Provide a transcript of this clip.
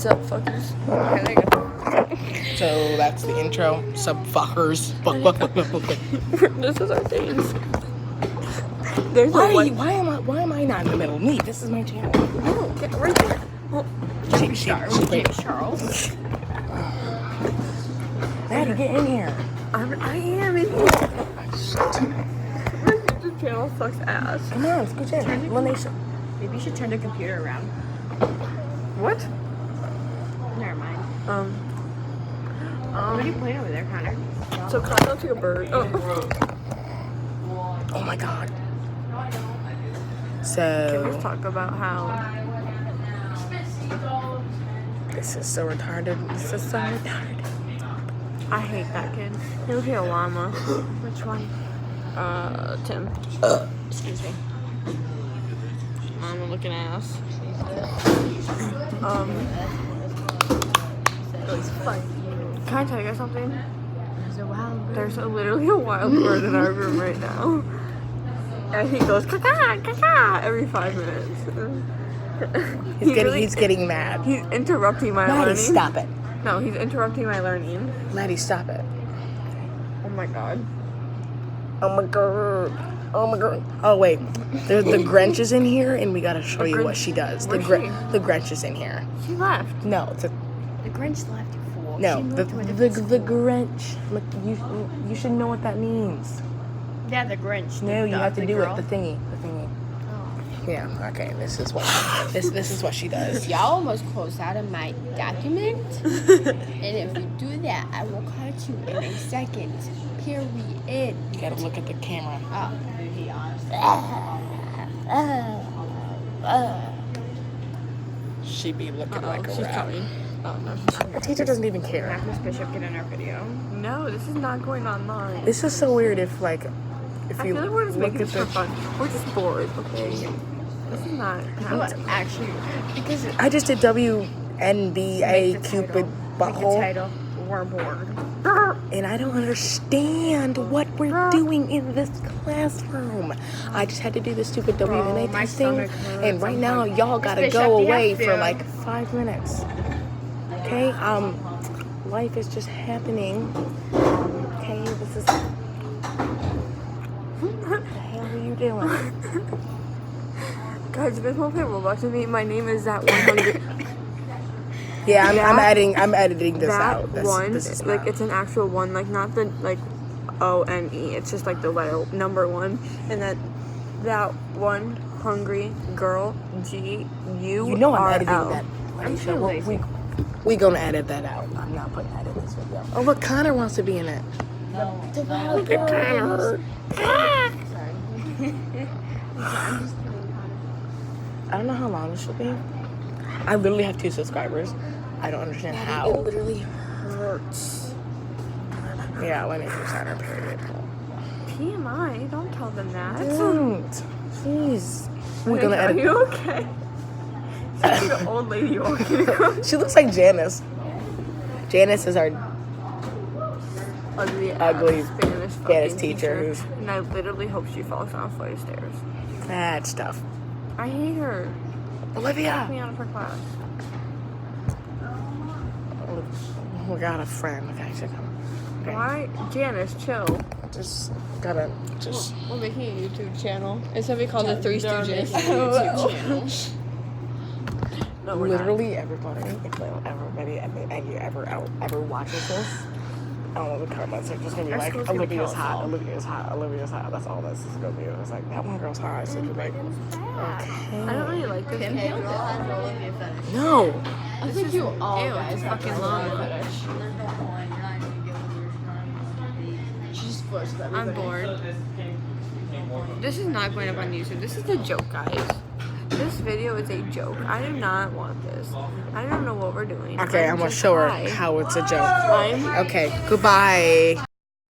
What's up, fuckers? Okay, there you go. So that's the intro. Sub fuckers. This is our things. There's Why am I not in the middle? Me, this is my channel. No, get right there. Oh, James Charles. Maddie, get in here. I am in here. This channel sucks ass. Come on, scooch in. Lanisha. Maybe you should turn the computer around. What? Never mind. What are you playing over there, Connor? So Connor took a bird. Oh. Oh my god. Can we So talk about how this is so retarded. This is so retarded. I hate that kid. He looks like a llama. Which one? Tim. Excuse me. Llama looking ass. Can I tell you guys something? There's literally a wild bird in our room right now. And he goes caca caca every 5 minutes. He's getting mad. He's interrupting my Maddie, learning. stop it. No, he's interrupting my learning. Maddie, stop it. Oh my god. Oh my god. Oh my god. Oh wait, the Grinch is in here, and we gotta show you what she does. The Where's the Grinch is in here. She left. No, The Grinch left, you fool. no, She the moved to a different the Grinch. Look, you should know what that means. Yeah, the Grinch. No, you have to do girl. it. The thingy. Oh. Yeah. Okay. This is what this is what she does. Y'all almost closed out of my document. And if you do that, I will cut you in a second. Period. You gotta look at the camera. She be looking like a she's rat. coming. Oh no. The teacher doesn't even care. Miss Bishop get in our video. No, this is not going online. This is so weird. If I you feel like we're just look making at this for the. fun. We're just bored, okay? This is not What? Actually, because I just did WNBA Cupid butthole. title, we're bored. And I don't understand what we're doing in this classroom. I just had to do the stupid WNA my testing, stomach hurts. and right now y'all gotta Bishop, go you have away to. for like 5 minutes. Okay, life is just happening. Okay, this is. What the hell are you doing? Guys, you guys want to play Roblox with me? My name is that 100. Yeah, I'm That- editing this that out. This is like not- it's an actual one, like not the like ONE. It's just like the letter number 1, and that one hungry girl GURL. You know I'm editing that. I'm So so lazy. we gonna edit that out. I'm not putting that in this video. Oh look, Connor wants to be in it. Look at Connor. I don't know how long this will be. I literally have 2 subscribers. I don't understand how. It literally hurts. Yeah, when it's her period. TMI, don't tell them that. Don't. Jeez. We're Hey, gonna are edit. you okay? She's like an old lady walking across. She looks like Janice. Janice is our Ugly Ugly Spanish Spanish fucking teacher who's- and I literally hope she falls down a flight of stairs. bad stuff. I hate her. Take me Olivia. out of her class. We got a friend. Okay, so come. Okay. Why? Janice, chill. Just gotta just. We're making a YouTube channel. It's gonna be called the Three Stooges. YouTube channel. No, we're not. Literally everybody, and you ever watches this, all the comments are just gonna be Our like, school's gonna Olivia's kill us hot, all. Olivia's hot, Olivia's hot. That's all this is gonna be. It's like that one girl's hot. So you're like, I okay, don't really like this. Kim Hill has an Olivia fetish. no. I think you all Ew, guys it's have fucking an Olivia long. fetish. She's forced with I'm everybody. bored. This is not going up on YouTube. This is a joke, guys. This video is a joke. I do not want this. I don't know what we're doing. Okay, I'm gonna just show her high. how it's a joke. I'm Okay, goodbye.